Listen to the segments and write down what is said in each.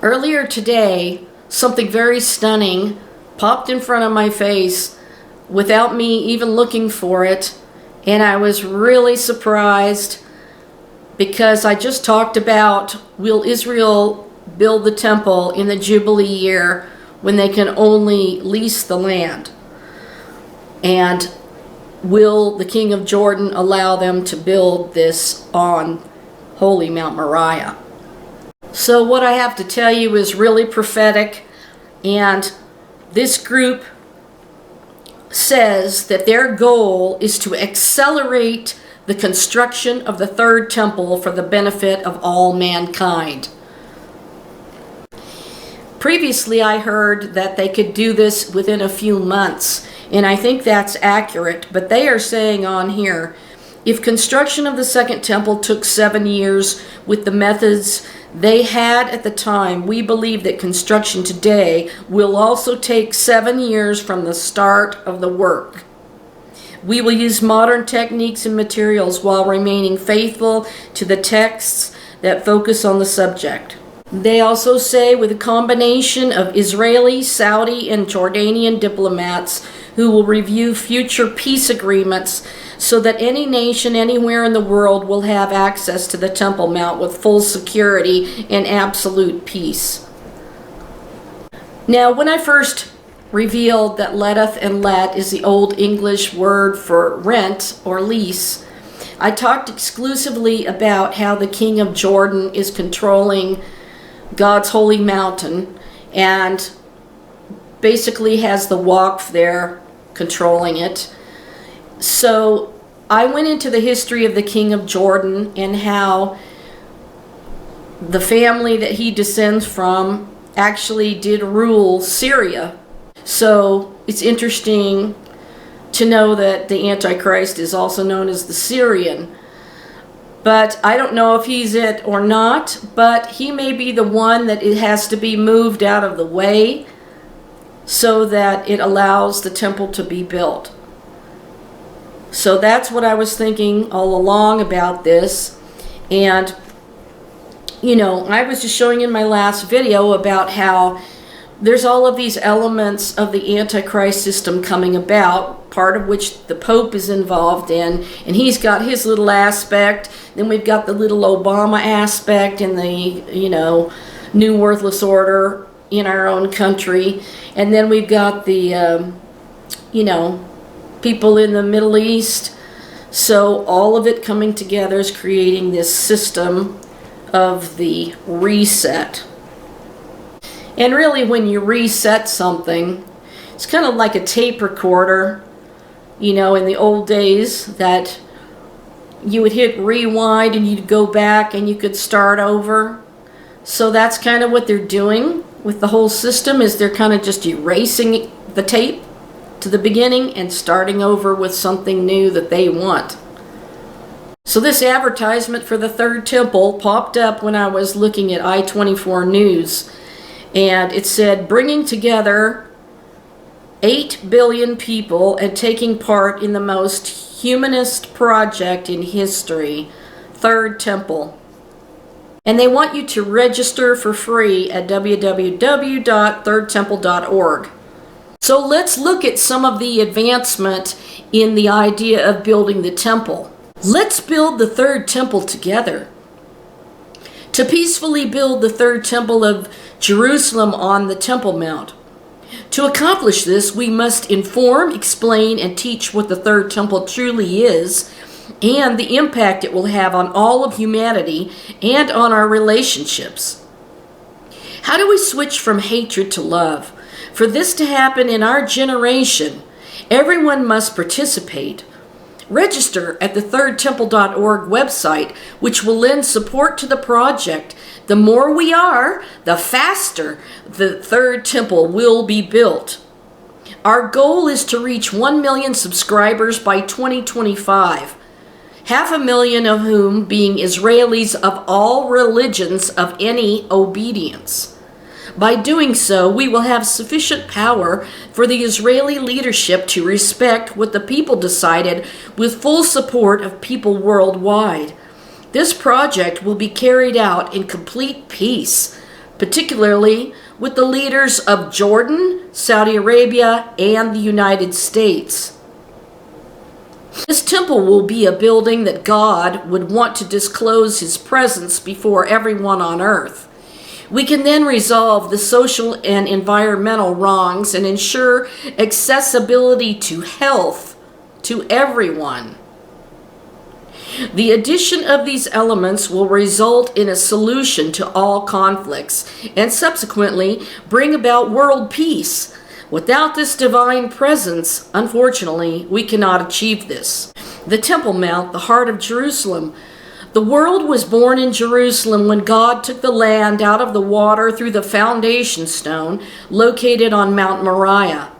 Earlier today, something very stunning popped in front of my face without me even looking for it, and I was really surprised because I just talked about, will Israel build the temple in the Jubilee year when they can only lease the land? And will the king of Jordan allow them to build this on holy Mount Moriah? So what I have to tell you is really prophetic, and this group says that their goal is to accelerate the construction of the third temple for the benefit of all mankind. Previously, I heard that they could do this within a few months, and I think that's accurate, but they are saying on here, if construction of the second temple took 7 years with the methods they had at the time, we believe that construction today will also take 7 years from the start of the work. We will use modern techniques and materials while remaining faithful to the texts that focus on the subject. They also say, with a combination of Israeli, Saudi, and Jordanian diplomats who will review future peace agreements so that any nation anywhere in the world will have access to the Temple Mount with full security and absolute peace. Now, when I first revealed that letteth and let is the Old English word for rent or lease, I talked exclusively about how the king of Jordan is controlling God's holy mountain and basically has the Waqf there controlling it. So I went into the history of the king of Jordan and how the family that he descends from actually did rule Syria. So it's interesting to know that the Antichrist is also known as the Syrian. But I don't know if he's it or not, but he may be the one that it has to be moved out of the way so that it allows the temple to be built. So that's what I was thinking all along about this. And, you know, I was just showing in my last video about how there's all of these elements of the Antichrist system coming about, part of which the Pope is involved in, and he's got his little aspect. Then we've got the little Obama aspect and the, you know, New Worthless Order in our own country. And then we've got the, you know, people in the Middle East. So all of it coming together is creating this system of the reset. And really, when you reset something, it's kind of like a tape recorder, you know, in the old days that you would hit rewind and you'd go back and you could start over. So that's kind of what they're doing with the whole system, is they're kind of just erasing the tape to the beginning and starting over with something new that they want. So this advertisement for the third temple popped up when I was looking at I-24 News, and it said, bringing together 8 billion people and taking part in the most humanist project in history, Third Temple. And they want you to register for free at www.thirdtemple.org. So let's look at some of the advancement in the idea of building the temple. Let's build the third temple together. To peacefully build the third temple of Jerusalem on the Temple Mount. To accomplish this, we must inform, explain, and teach what the third temple truly is, and the impact it will have on all of humanity and on our relationships. How do we switch from hatred to love? For this to happen in our generation, everyone must participate. Register at the thirdtemple.org website, which will lend support to the project. The more we are, the faster the third temple will be built. Our goal is to reach 1 million subscribers by 2025, 500,000 of whom being Israelis of all religions of any obedience. By doing so, we will have sufficient power for the Israeli leadership to respect what the people decided with full support of people worldwide. This project will be carried out in complete peace, particularly with the leaders of Jordan, Saudi Arabia, and the United States. This temple will be a building that God would want to disclose his presence before everyone on earth. We can then resolve the social and environmental wrongs and ensure accessibility to health to everyone. The addition of these elements will result in a solution to all conflicts and subsequently bring about world peace. Without this divine presence, unfortunately, we cannot achieve this. The Temple Mount, the heart of Jerusalem. The world was born in Jerusalem when God took the land out of the water through the foundation stone located on Mount Moriah.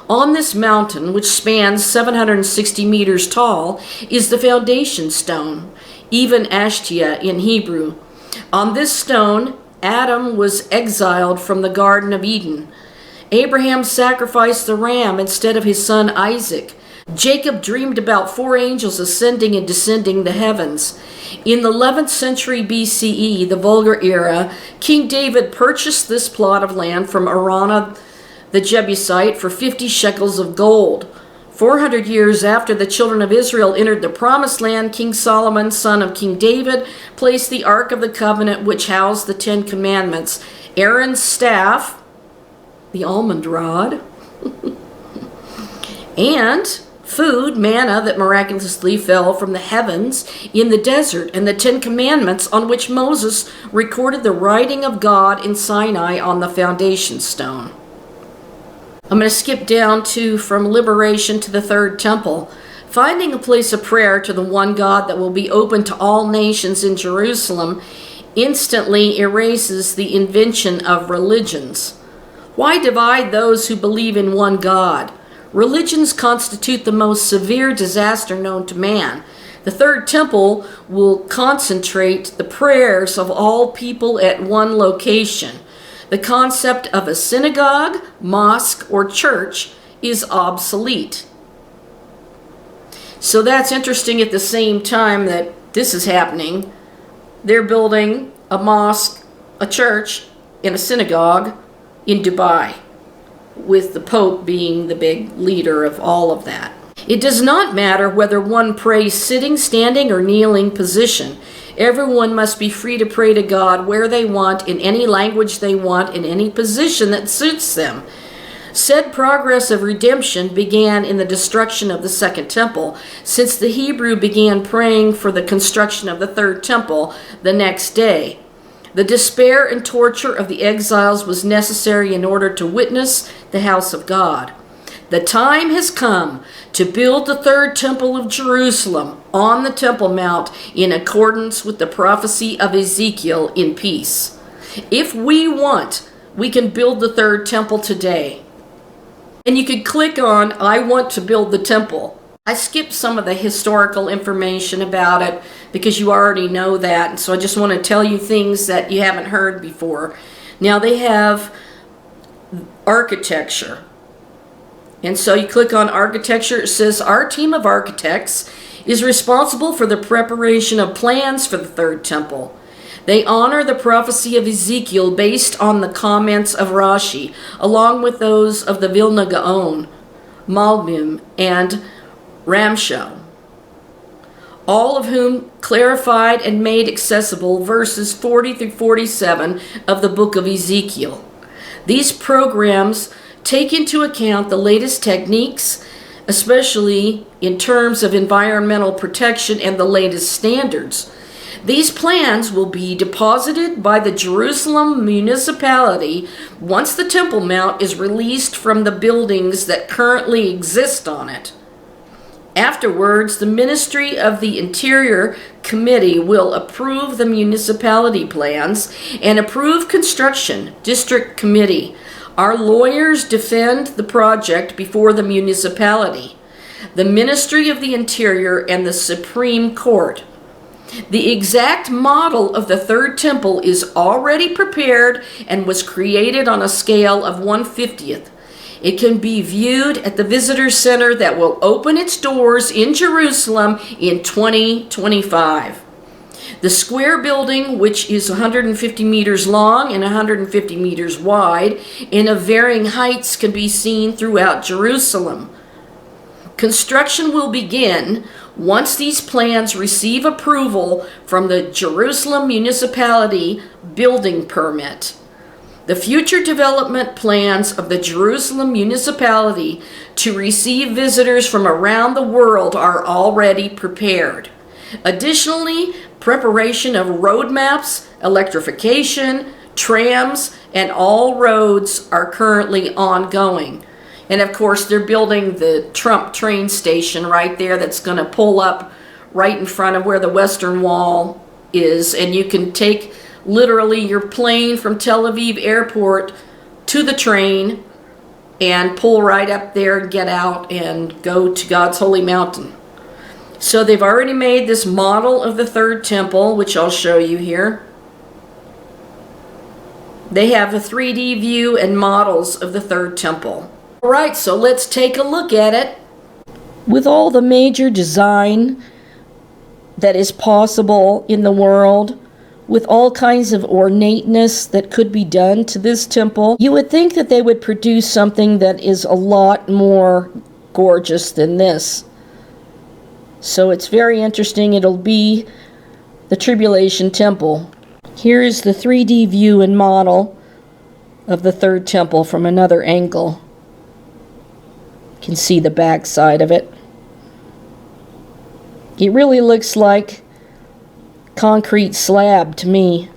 On this mountain, which spans 760 meters tall, is the foundation stone, even Ashtia in Hebrew. On this stone, Adam was exiled from the Garden of Eden. Abraham sacrificed the ram instead of his son Isaac. Jacob dreamed about 4 angels ascending and descending the heavens. In the 11th century BCE, the Vulgar era, King David purchased this plot of land from Araunah the Jebusite for 50 shekels of gold. 400 years after the children of Israel entered the promised land, King Solomon, son of King David, placed the Ark of the Covenant, which housed the 10 Commandments, Aaron's staff, the almond rod, and food, manna that miraculously fell from the heavens in the desert, and the 10 Commandments on which Moses recorded the writing of God in Sinai on the foundation stone. I'm going to skip down to from liberation to the third temple. Finding a place of prayer to the one God that will be open to all nations in Jerusalem instantly erases the invention of religions. Why divide those who believe in one God? Religions constitute the most severe disaster known to man. The third temple will concentrate the prayers of all people at one location. The concept of a synagogue, mosque, or church is obsolete. So that's interesting. At the same time that this is happening, they're building a mosque, a church, and a synagogue in Dubai, with the Pope being the big leader of all of that. It does not matter whether one prays sitting, standing, or kneeling position. Everyone must be free to pray to God where they want, in any language they want, in any position that suits them. Said progress of redemption began in the destruction of the second temple, since the Hebrew began praying for the construction of the third temple the next day. The despair and torture of the exiles was necessary in order to witness the house of God. The time has come to build the third temple of Jerusalem on the Temple Mount in accordance with the prophecy of Ezekiel in peace. If we want, we can build the third temple today. And you could click on, I want to build the temple. I skipped some of the historical information about it because you already know that. And so I just want to tell you things that you haven't heard before. Now they have architecture. And so you click on architecture, it says our team of architects is responsible for the preparation of plans for the third temple. They honor the prophecy of Ezekiel based on the comments of Rashi, along with those of the Vilna Gaon, Malbim, and Ramshaw, all of whom clarified and made accessible verses 40 through 47 of the book of Ezekiel. These programs take into account the latest techniques, especially in terms of environmental protection and the latest standards. These plans will be deposited by the Jerusalem municipality once the Temple Mount is released from the buildings that currently exist on it. Afterwards, the Ministry of the Interior Committee will approve the municipality plans and approve construction. District Committee. Our lawyers defend the project before the municipality, the Ministry of the Interior, and the Supreme Court. The exact model of the third temple is already prepared and was created on a scale of 1/50th. It can be viewed at the visitor center that will open its doors in Jerusalem in 2025. The square building, which is 150 meters long and 150 meters wide, and of varying heights, can be seen throughout Jerusalem. Construction will begin once these plans receive approval from the Jerusalem Municipality Building Permit. The future development plans of the Jerusalem Municipality to receive visitors from around the world are already prepared. Additionally, preparation of road maps, electrification, trams, and all roads are currently ongoing. And of course, they're building the Trump train station right there that's going to pull up right in front of where the Western Wall is. And you can take literally your plane from Tel Aviv Airport to the train and pull right up there and get out and go to God's holy mountain. So they've already made this model of the third temple, which I'll show you here. They have a 3D view and models of the third temple. All right, so let's take a look at it. With all the major design that is possible in the world, with all kinds of ornateness that could be done to this temple, you would think that they would produce something that is a lot more gorgeous than this. So it's very interesting. It'll be the Tribulation Temple. Here is the 3D view and model of the third temple from another angle. You can see the back side of it. It really looks like concrete slab to me.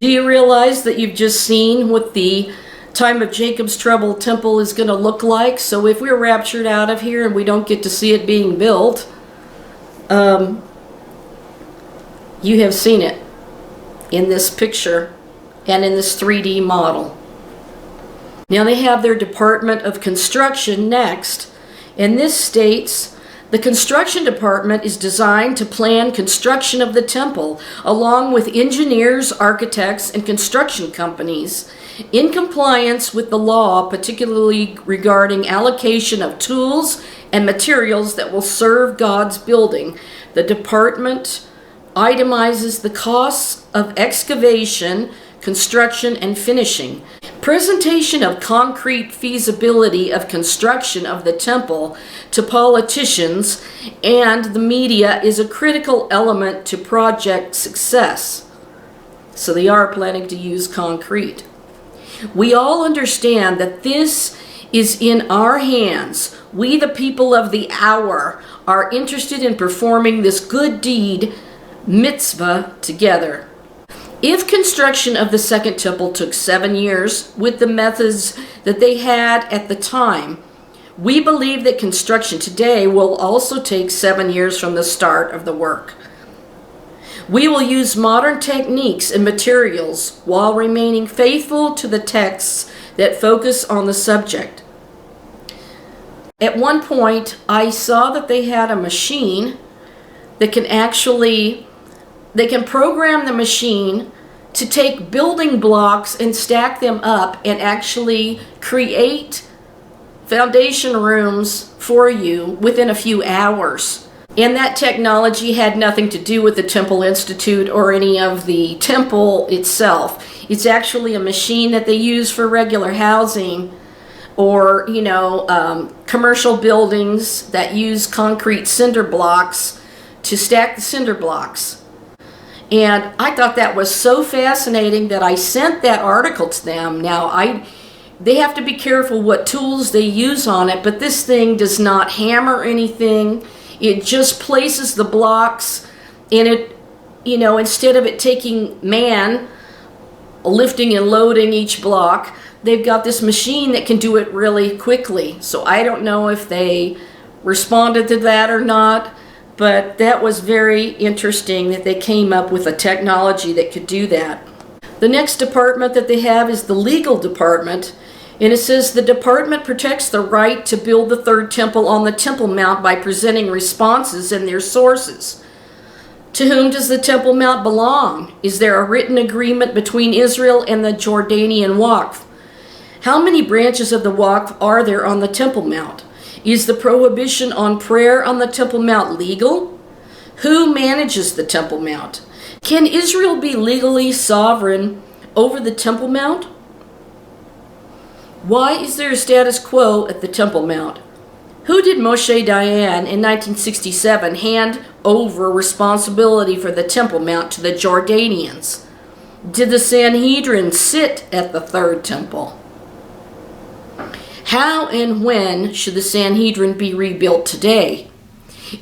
Do you realize that you've just seen what the time of Jacob's trouble temple is going to look like? So if we're raptured out of here and we don't get to see it being built, you have seen it in this picture and in this 3D model. Now they have their Department of Construction next, and this states, the construction department is designed to plan construction of the temple, along with engineers, architects, and construction companies, in compliance with the law, particularly regarding allocation of tools and materials that will serve God's building. The department itemizes the costs of excavation, construction, and finishing. Presentation of concrete feasibility of construction of the temple to politicians and the media is a critical element to project success. So they are planning to use concrete. We all understand that this is in our hands. We, the people of the hour, are interested in performing this good deed, mitzvah, together. If construction of the second temple took 7 years with the methods that they had at the time, we believe that construction today will also take 7 years from the start of the work. We will use modern techniques and materials while remaining faithful to the texts that focus on the subject. At one point, I saw that they had a machine that they can program the machine to take building blocks and stack them up and actually create foundation rooms for you within a few hours. And that technology had nothing to do with the Temple Institute or any of the temple itself. It's actually a machine that they use for regular housing or, commercial buildings that use concrete cinder blocks to stack the cinder blocks. And I thought that was so fascinating that I sent that article to them. Now, they have to be careful what tools they use on it, but this thing does not hammer anything. It just places the blocks in it, instead of it taking man lifting and loading each block, they've got this machine that can do it really quickly. So I don't know if they responded to that or not, but that was very interesting that they came up with a technology that could do that. The next department that they have is the legal department, and it says the department protects the right to build the third temple on the Temple Mount by presenting responses and their sources. To whom does the Temple Mount belong? Is there a written agreement between Israel and the Jordanian Waqf? How many branches of the Waqf are there on the Temple Mount? Is the prohibition on prayer on the Temple Mount legal? Who manages the Temple Mount? Can Israel be legally sovereign over the Temple Mount? Why is there a status quo at the Temple Mount? Who did Moshe Dayan in 1967 hand over responsibility for the Temple Mount to the Jordanians? Did the Sanhedrin sit at the third temple? How and when should the Sanhedrin be rebuilt today?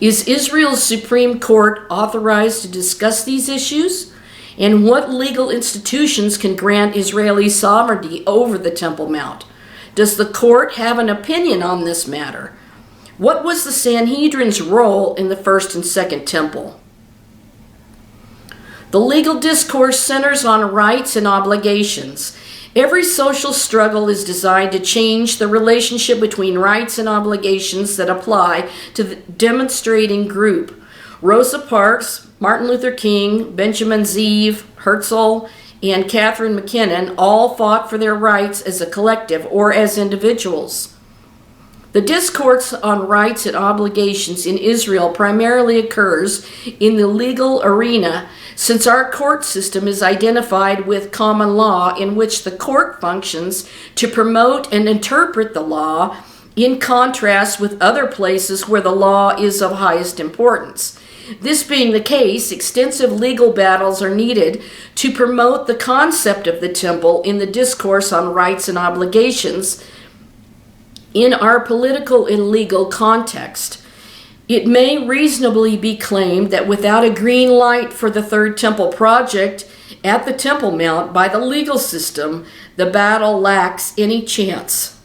Is Israel's Supreme Court authorized to discuss these issues? And what legal institutions can grant Israeli sovereignty over the Temple Mount? Does the court have an opinion on this matter? What was the Sanhedrin's role in the first and second temple? The legal discourse centers on rights and obligations. Every social struggle is designed to change the relationship between rights and obligations that apply to the demonstrating group. Rosa Parks, Martin Luther King, Benjamin Zeev, Herzl, and Catherine McKinnon all fought for their rights as a collective or as individuals. The discourse on rights and obligations in Israel primarily occurs in the legal arena, since our court system is identified with common law, in which the court functions to promote and interpret the law, in contrast with other places where the law is of highest importance. This being the case, extensive legal battles are needed to promote the concept of the temple in the discourse on rights and obligations in our political and legal context. It may reasonably be claimed that without a green light for the Third Temple project at the Temple Mount by the legal system, the battle lacks any chance.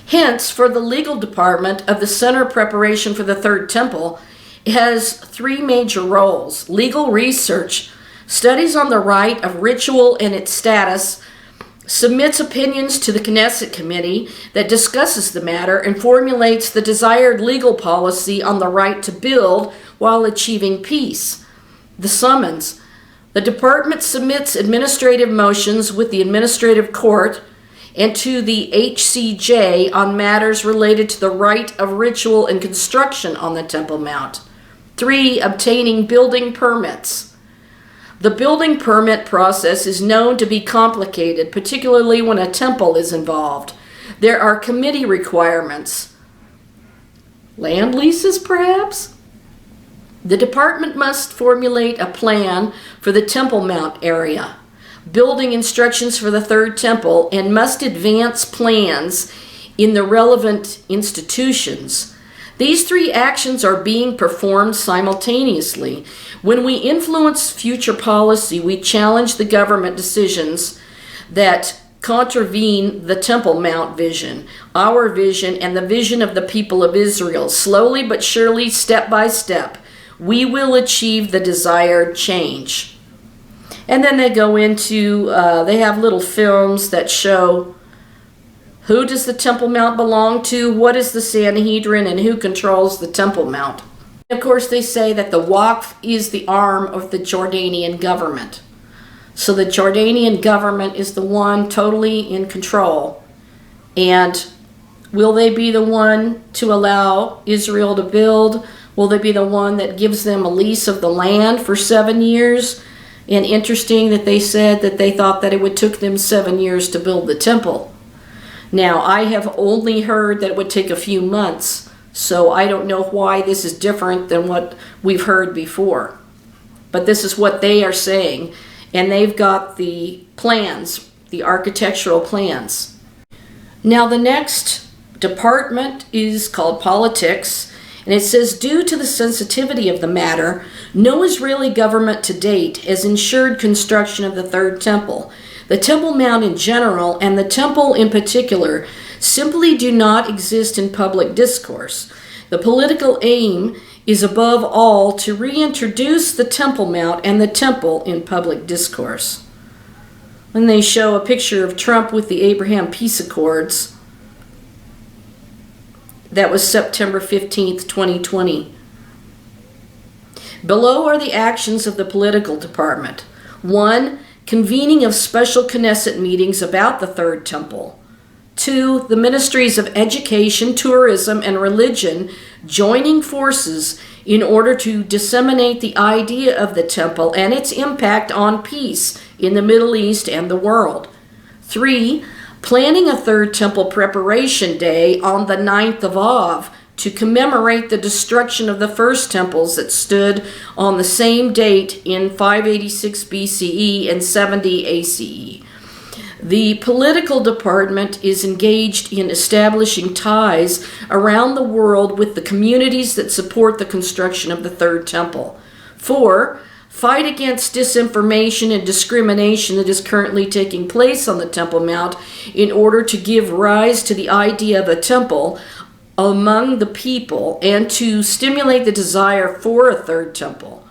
Hence, for the legal department of the Center Preparation for the Third Temple, it has three major roles: legal research, studies on the right of ritual and its status, submits opinions to the Knesset committee that discusses the matter and formulates the desired legal policy on the right to build while achieving peace. The summons. The department submits administrative motions with the administrative court and to the HCJ on matters related to the right of ritual and construction on the Temple Mount. 3. Obtaining building permits. The building permit process is known to be complicated, particularly when a temple is involved. There are committee requirements. Land leases, perhaps? The department must formulate a plan for the Temple Mount area, building instructions for the Third Temple, and must advance plans in the relevant institutions. These three actions are being performed simultaneously. When we influence future policy, we challenge the government decisions that contravene the Temple Mount vision, our vision, and the vision of the people of Israel. Slowly but surely, step by step, we will achieve the desired change. And then they go into, they have little films that show who does the Temple Mount belong to, what is the Sanhedrin, and who controls the Temple Mount. Of course, they say that the Waqf is the arm of the Jordanian government. So the Jordanian government is the one totally in control. And will they be the one to allow Israel to build? Will they be the one that gives them a lease of the land for 7 years? And interesting that they said that they thought that it would take them 7 years to build the temple. Now, I have only heard that it would take a few months, so I don't know why this is different than what we've heard before. But this is what they are saying, and they've got the plans, the architectural plans. Now, the next department is called Politics, and it says, due to the sensitivity of the matter, no Israeli government to date has ensured construction of the Third Temple. The Temple Mount in general, and the temple in particular, simply do not exist in public discourse. The political aim is above all to reintroduce the Temple Mount and the temple in public discourse. When they show a picture of Trump with the Abraham Peace Accords, that was September 15th, 2020. Below are the actions of the political department. 1. Convening of special Knesset meetings about the Third Temple. 2, the ministries of education, tourism, and religion joining forces in order to disseminate the idea of the temple and its impact on peace in the Middle East and the world. 3, planning a third temple preparation day on the 9th of Av to commemorate the destruction of the first temples that stood on the same date in 586 BCE and 70 ACE. The political department is engaged in establishing ties around the world with the communities that support the construction of the third temple. 4, fight against disinformation and discrimination that is currently taking place on the Temple Mount in order to give rise to the idea of a temple among the people and to stimulate the desire for a third temple.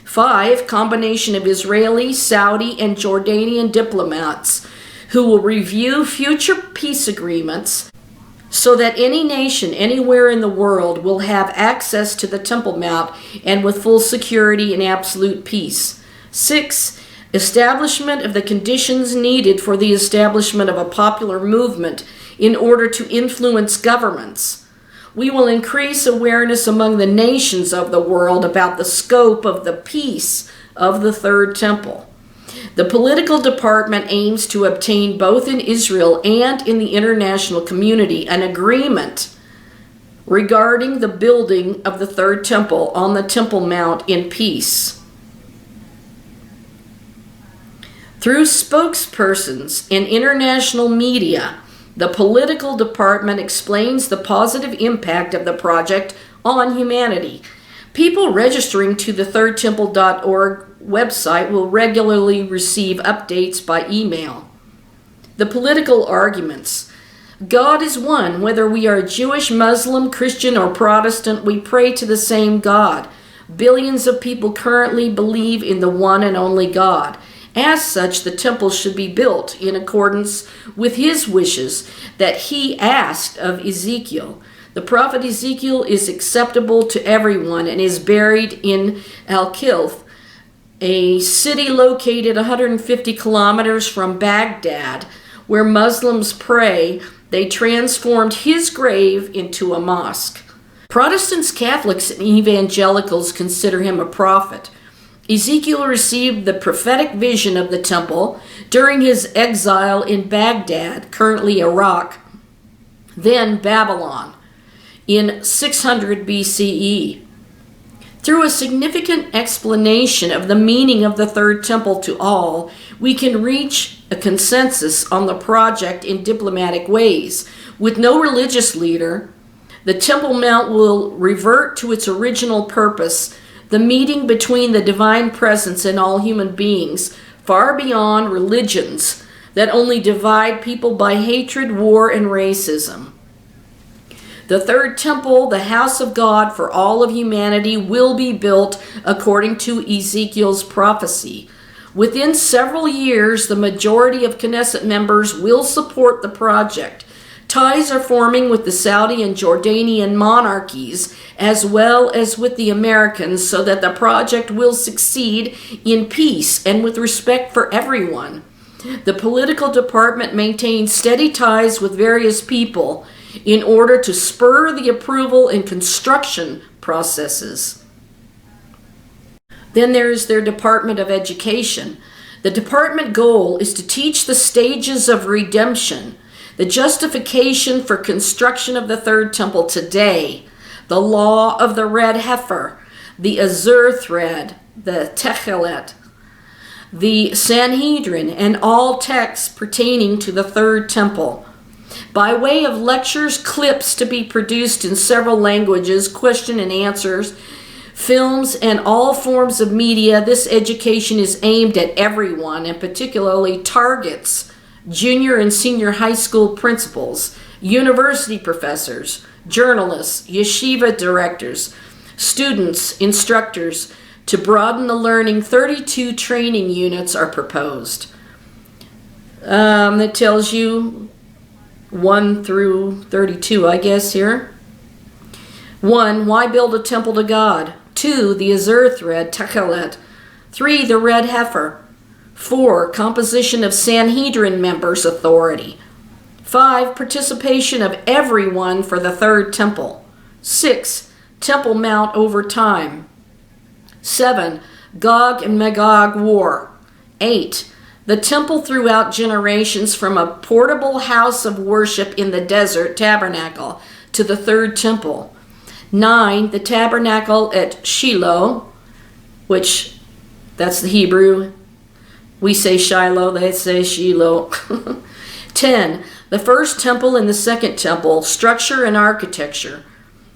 5, combination of Israeli, Saudi, and Jordanian diplomats who will review future peace agreements so that any nation anywhere in the world will have access to the Temple Mount and with full security and absolute peace. 6, establishment of the conditions needed for the establishment of a popular movement in order to influence governments. We will increase awareness among the nations of the world about the scope of the peace of the Third Temple. The political department aims to obtain both in Israel and in the international community an agreement regarding the building of the Third Temple on the Temple Mount in peace. Through spokespersons in international media, the political department explains the positive impact of the project on humanity. People registering to the thirdtemple.org website will regularly receive updates by email. The political arguments. God is one. Whether we are Jewish, Muslim, Christian, or Protestant, we pray to the same God. Billions of people currently believe in the one and only God. As such, the temple should be built in accordance with his wishes that he asked of Ezekiel. The prophet Ezekiel is acceptable to everyone and is buried in Al-Kilth, a city located 150 kilometers from Baghdad, where Muslims pray. They transformed his grave into a mosque. Protestants, Catholics, and evangelicals consider him a prophet. Ezekiel received the prophetic vision of the temple during his exile in Baghdad, currently Iraq, then Babylon, in 600 BCE. Through a significant explanation of the meaning of the Third Temple to all, we can reach a consensus on the project in diplomatic ways. With no religious leader, the Temple Mount will revert to its original purpose, the meeting between the divine presence and all human beings, far beyond religions that only divide people by hatred, war, and racism. The Third Temple, the house of God for all of humanity, will be built according to Ezekiel's prophecy. Within several years, the majority of Knesset members will support the project. Ties are forming with the Saudi and Jordanian monarchies, as well as with the Americans, so that the project will succeed in peace and with respect for everyone. The political department maintains steady ties with various people in order to spur the approval and construction processes. Then there is their Department of Education. The department goal is to teach the stages of redemption, the justification for construction of the Third Temple today, the law of the red heifer, the azure thread, the techelet, the Sanhedrin, and all texts pertaining to the Third Temple. By way of lectures, clips to be produced in several languages, question and answers, films, and all forms of media, this education is aimed at everyone and particularly targets junior and senior high school principals, university professors, journalists, yeshiva directors, students, instructors. To broaden the learning, 32 training units are proposed. That tells you 1 through 32, I guess, here. 1, why build a temple to God? 2, the azure thread, techelet. 3, the red heifer. 4, composition of Sanhedrin members' authority. 5. Participation of everyone for the third temple. 6. Temple Mount over time. 7. Gog and Magog war. 8. The temple throughout generations from a portable house of worship in the desert tabernacle to the third temple. 9. The tabernacle at Shiloh, which that's the Hebrew. We say Shiloh, they say Shiloh. 10. The first temple and the second temple, structure and architecture.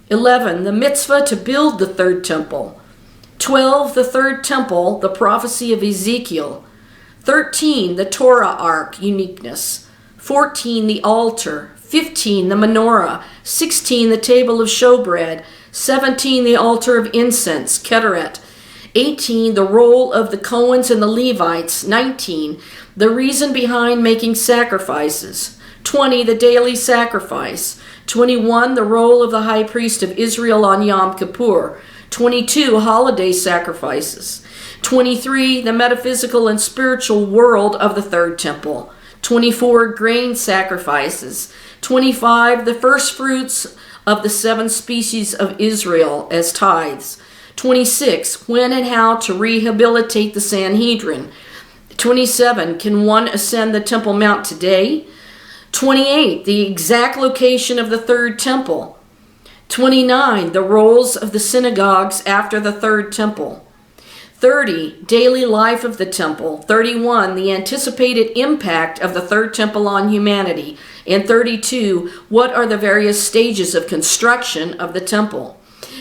11. The mitzvah to build the third temple. 12. The third temple, the prophecy of Ezekiel. 13. The Torah ark, uniqueness. 14. The altar. 15. The menorah. 16. The table of showbread. 17. The altar of incense, Keteret. 18. The role of the Cohens and the Levites. 19. The reason behind making sacrifices. 20. The daily sacrifice. 21. The role of the high priest of Israel on Yom Kippur. 22. Holiday sacrifices. 23. The metaphysical and spiritual world of the third temple. 24. Grain sacrifices. 25. The first fruits of the 7 species of Israel as tithes. 26. When and how to rehabilitate the Sanhedrin. 27. Can one ascend the Temple Mount today? 28. The exact location of the third temple. 29. The roles of the synagogues after the third temple. 30. Daily life of the temple. 31. The anticipated impact of the third temple on humanity. And 32. What are the various stages of construction of the temple?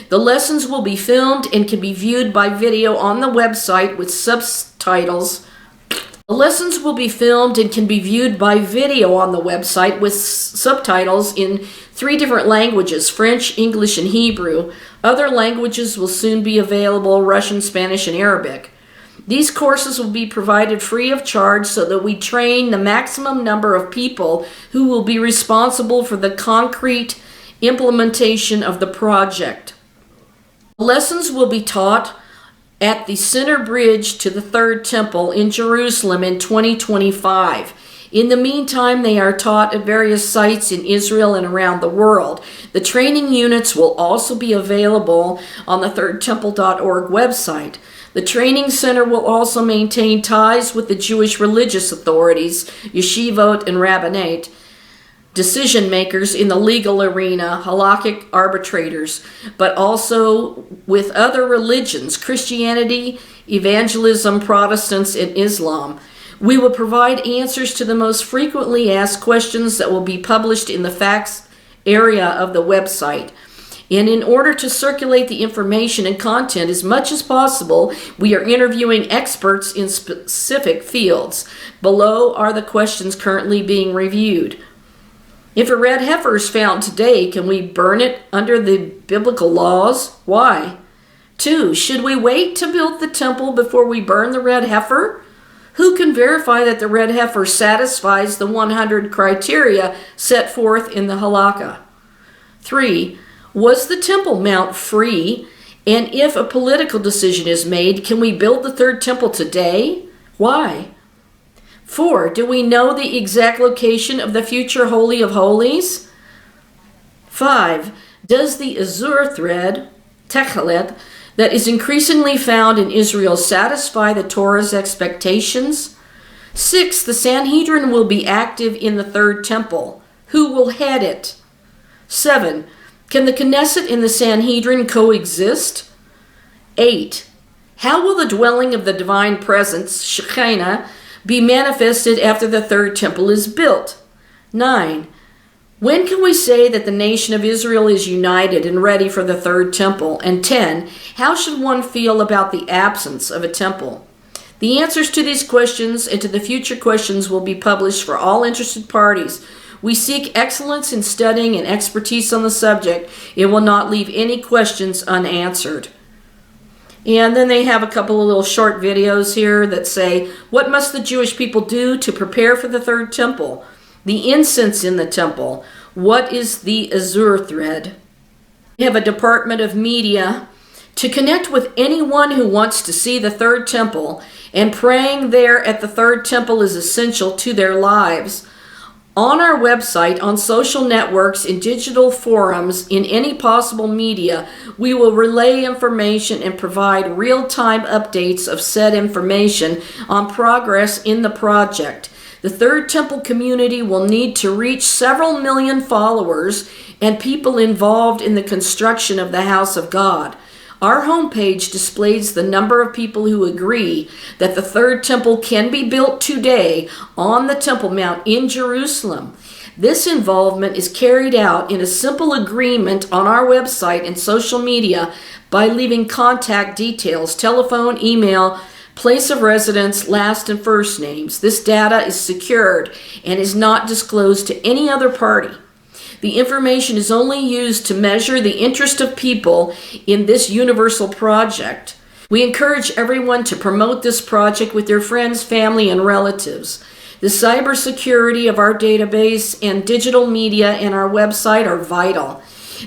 The lessons will be filmed and can be viewed by video on the website with subtitles. The lessons will be filmed and can be viewed by video on the website with subtitles in 3 different languages, French, English, and Hebrew. Other languages will soon be available, Russian, Spanish, and Arabic. These courses will be provided free of charge so that we train the maximum number of people who will be responsible for the concrete implementation of the project. Lessons will be taught at the center bridge to the third temple in Jerusalem in 2025. In the meantime, they are taught at various sites in Israel and around the world. The training units will also be available on the thirdtemple.org website. The training center will also maintain ties with the Jewish religious authorities, yeshivot and rabbinate, decision makers in the legal arena, halakhic arbitrators, but also with other religions, Christianity, evangelism, Protestants, and Islam. We will provide answers to the most frequently asked questions that will be published in the facts area of the website. And in order to circulate the information and content as much as possible, we are interviewing experts in specific fields. Below are the questions currently being reviewed. If a red heifer is found today, can we burn it under the biblical laws? Why? 2. Should we wait to build the temple before we burn the red heifer? Who can verify that the red heifer satisfies the 100 criteria set forth in the halakha? 3. Was the Temple Mount free? And if a political decision is made, can we build the third temple today? Why? 4. Do we know the exact location of the future Holy of Holies? 5. Does the azure thread, techelet, that is increasingly found in Israel satisfy the Torah's expectations? 6. The Sanhedrin will be active in the third temple. Who will head it? 7. Can the Knesset and the Sanhedrin coexist? 8. How will the dwelling of the divine presence, Shekinah, be manifested after the third temple is built? 9. When can we say that the nation of Israel is united and ready for the third temple? And 10. How should one feel about the absence of a temple? The answers to these questions and to the future questions will be published for all interested parties. We seek excellence in studying and expertise on the subject. It will not leave any questions unanswered. And then they have a couple of little short videos here that say, what must the Jewish people do to prepare for the third temple? The incense in the temple. What is the azure thread? We have a Department of Media to connect with anyone who wants to see the third temple, and praying there at the third temple is essential to their lives. On our website, on social networks, in digital forums, in any possible media, we will relay information and provide real-time updates of said information on progress in the project. The Third Temple community will need to reach several million followers and people involved in the construction of the house of God. Our homepage displays the number of people who agree that the Third Temple can be built today on the Temple Mount in Jerusalem. This involvement is carried out in a simple agreement on our website and social media by leaving contact details, telephone, email, place of residence, last and first names. This data is secured and is not disclosed to any other party. The information is only used to measure the interest of people in this universal project. We encourage everyone to promote this project with their friends, family, and relatives. The cybersecurity of our database and digital media and our website are vital.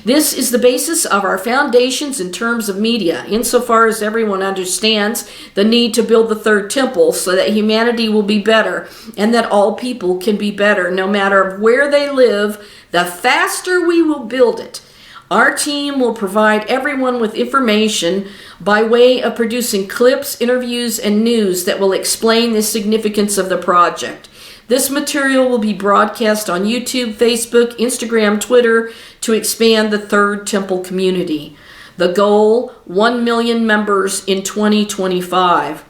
This is the basis of our foundations in terms of media, insofar as everyone understands the need to build the Third Temple so that humanity will be better and that all people can be better no matter where they live. The faster we will build it. Our team will provide everyone with information by way of producing clips, interviews, and news that will explain the significance of the project. This material will be broadcast on YouTube, Facebook, Instagram, Twitter to expand the Third Temple community. The goal, 1 million members in 2025.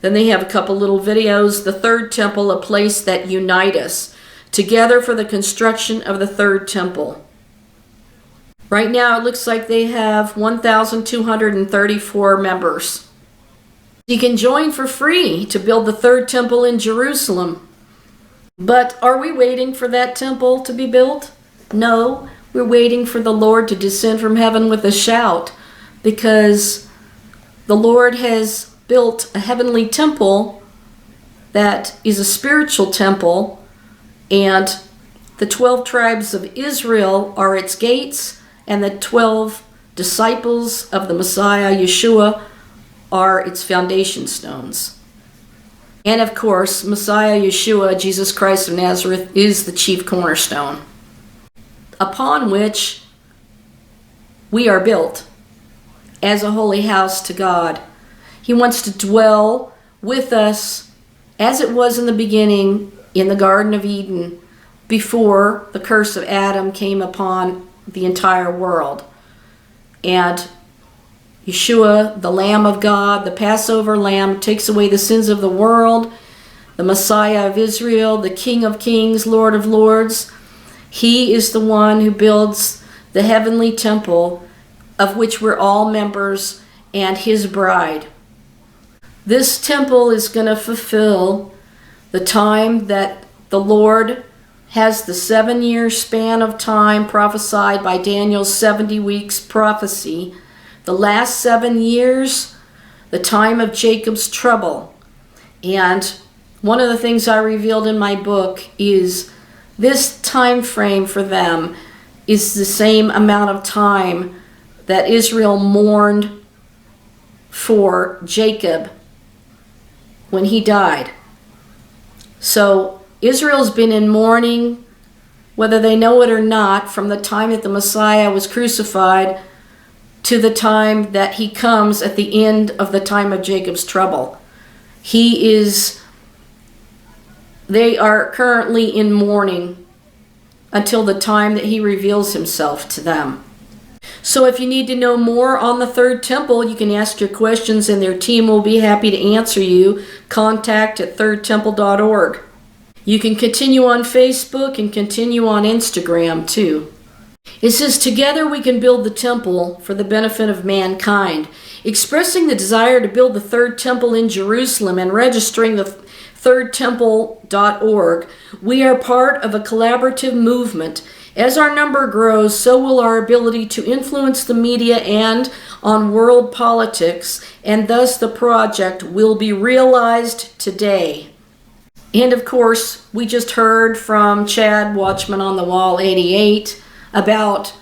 Then they have a couple little videos. The Third Temple, a place that unites us together for the construction of the Third Temple. Right now it looks like they have 1,234 members. You can join for free to build the Third Temple in Jerusalem. But are we waiting for that temple to be built? No, we're waiting for the Lord to descend from heaven with a shout, because the Lord has built a heavenly temple that is a spiritual temple, and the 12 tribes of Israel are its gates, and the 12 disciples of the Messiah, Yeshua, are its foundation stones. And of course, Messiah, Yeshua, Jesus Christ of Nazareth, is the chief cornerstone, upon which we are built as a holy house to God. He wants to dwell with us as it was in the beginning in the Garden of Eden, before the curse of Adam came upon the entire world. And Yeshua, the Lamb of God, the Passover Lamb, takes away the sins of the world, the Messiah of Israel, the King of Kings, Lord of Lords. He is the one who builds the heavenly temple, of which we're all members, and his bride. This temple is going to fulfill the time that the Lord has, the 7-year span of time prophesied by Daniel's 70 weeks prophecy. The last 7 years, the time of Jacob's trouble. And one of the things I revealed in my book is this time frame for them is the same amount of time that Israel mourned for Jacob when he died. So Israel's been in mourning, whether they know it or not, from the time that the Messiah was crucified to the time that he comes at the end of the time of Jacob's trouble. They are currently in mourning until the time that he reveals himself to them. So if you need to know more on the Third Temple, you can ask your questions and their team will be happy to answer you. Contact at thirdtemple.org. You can continue on Facebook and continue on Instagram too. It says, together we can build the temple for the benefit of mankind. Expressing the desire to build the Third Temple in Jerusalem and registering the thirdtemple.org, we are part of a collaborative movement. As our number grows, so will our ability to influence the media and on world politics, and thus the project will be realized today. And of course, we just heard from Chad, Watchman on the Wall 88, about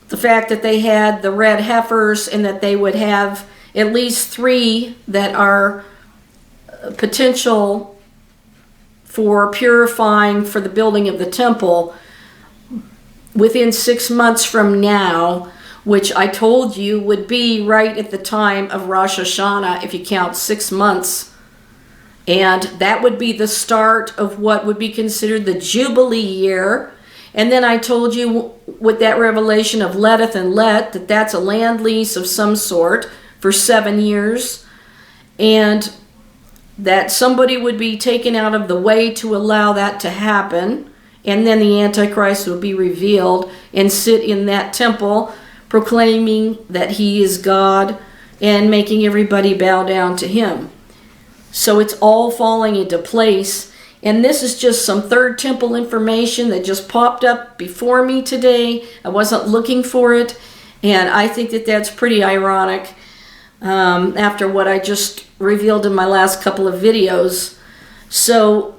the fact that they had the red heifers and that they would have at least 3 that are potential for purifying for the building of the temple within 6 months from now, which I told you would be right at the time of Rosh Hashanah, if you count 6 months. And that would be the start of what would be considered the Jubilee year. And then I told you with that revelation of letteth and let, that that's a land lease of some sort for 7 years. And that somebody would be taken out of the way to allow that to happen. And then the Antichrist would be revealed and sit in that temple proclaiming that he is God and making everybody bow down to him. So it's all falling into place. And this is just some third temple information that just popped up before me today. I wasn't looking for it. And I think that that's pretty ironic after what I just revealed in my last couple of videos. So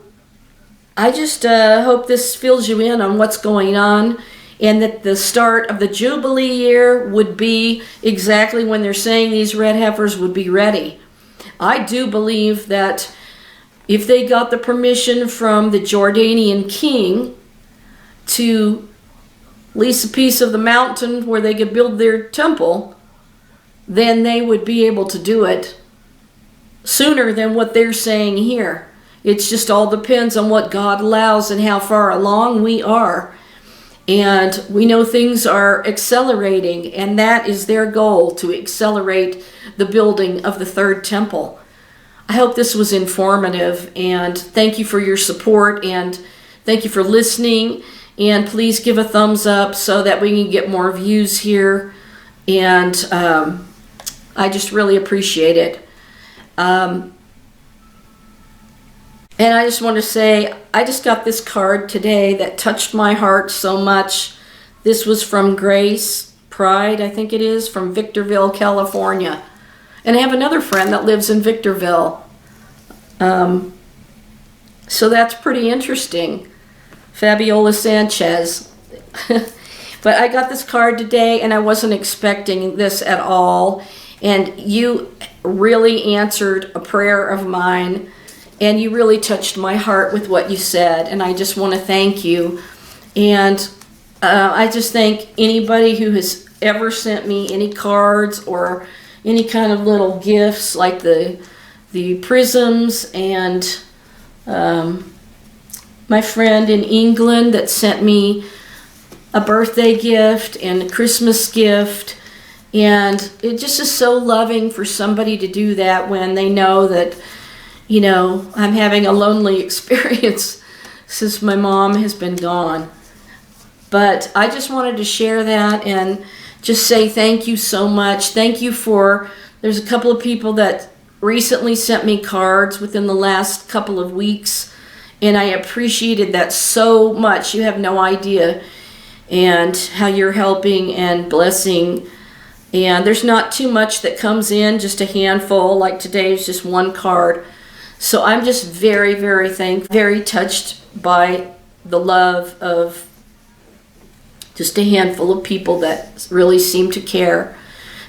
I just hope this fills you in on what's going on, and that the start of the Jubilee year would be exactly when they're saying these red heifers would be ready. I do believe that if they got the permission from the Jordanian king to lease a piece of the mountain where they could build their temple, then they would be able to do it sooner than what they're saying here. It just all depends on what God allows and how far along we are. And we know things are accelerating, and that is their goal, to accelerate the building of the third temple. I hope this was informative, and thank you for your support, and thank you for listening. And please give a thumbs up so that we can get more views here. And I just really appreciate it. And I just want to say, I just got this card today that touched my heart so much. This was from Grace Pride, I think it is, from Victorville, California. And I have another friend that lives in Victorville. So that's pretty interesting. Fabiola Sanchez. But I got this card today, and I wasn't expecting this at all. And you really answered a prayer of mine. And you really touched my heart with what you said, and I just want to thank you. And I just thank anybody who has ever sent me any cards or any kind of little gifts, like the prisms, and my friend in England that sent me a birthday gift and a Christmas gift. And it just is so loving for somebody to do that when they know that, you know, I'm having a lonely experience since my mom has been gone. But I just wanted to share that and just say thank you so much. Thank you for, there's a couple of people that recently sent me cards within the last couple of weeks, and I appreciated that so much. You have no idea, and how you're helping and blessing. And there's not too much that comes in, just a handful. Like today is just one card. So I'm just very, very thankful, very touched by the love of just a handful of people that really seem to care.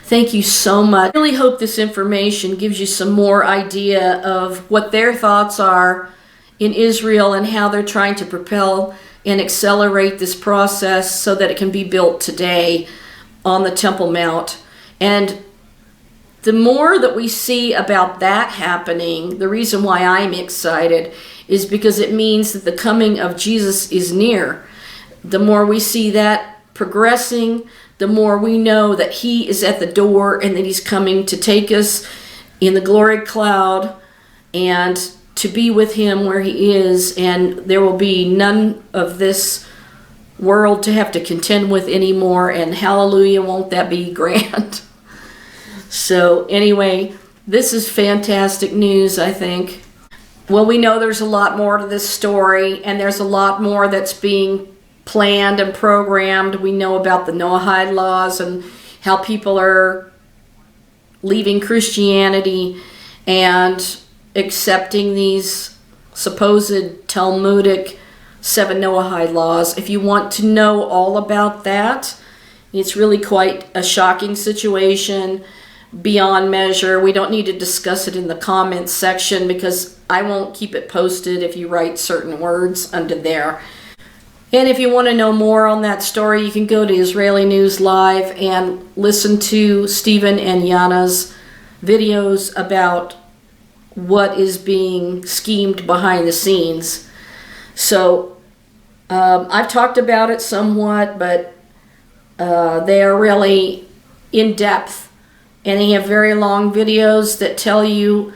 Thank you so much. I really hope this information gives you some more idea of what their thoughts are in Israel and how they're trying to propel and accelerate this process so that it can be built today on the Temple Mount. And the more that we see about that happening, the reason why I'm excited is because it means that the coming of Jesus is near. The more we see that progressing, the more we know that he is at the door and that he's coming to take us in the glory cloud and to be with him where he is. And there will be none of this world to have to contend with anymore. And hallelujah, won't that be grand? So anyway, this is fantastic news, I think. Well, we know there's a lot more to this story, and there's a lot more that's being planned and programmed. We know about the Noahide laws and how people are leaving Christianity and accepting these supposed Talmudic 7 Noahide laws. If you want to know all about that, it's really quite a shocking situation. beyond measure. We don't need to discuss it in the comments section because I won't keep it posted if you write certain words under there. And if you want to know more on that story, you can go to Israeli News Live and listen to Stephen and Yana's videos about what is being schemed behind the scenes. So I've talked about it somewhat, but they are really in depth, and they have very long videos that tell you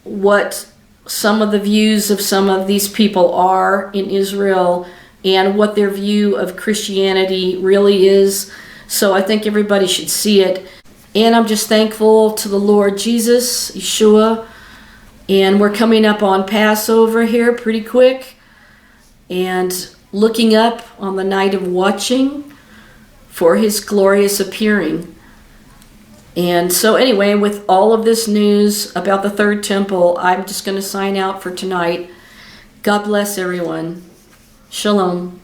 what some of the views of some of these people are in Israel and what their view of Christianity really is. So I think everybody should see it. And I'm just thankful to the Lord Jesus, Yeshua. And we're coming up on Passover here pretty quick. And looking up on the night of watching for his glorious appearing. And so anyway, with all of this news about the third temple, I'm just going to sign out for tonight. God bless everyone. Shalom.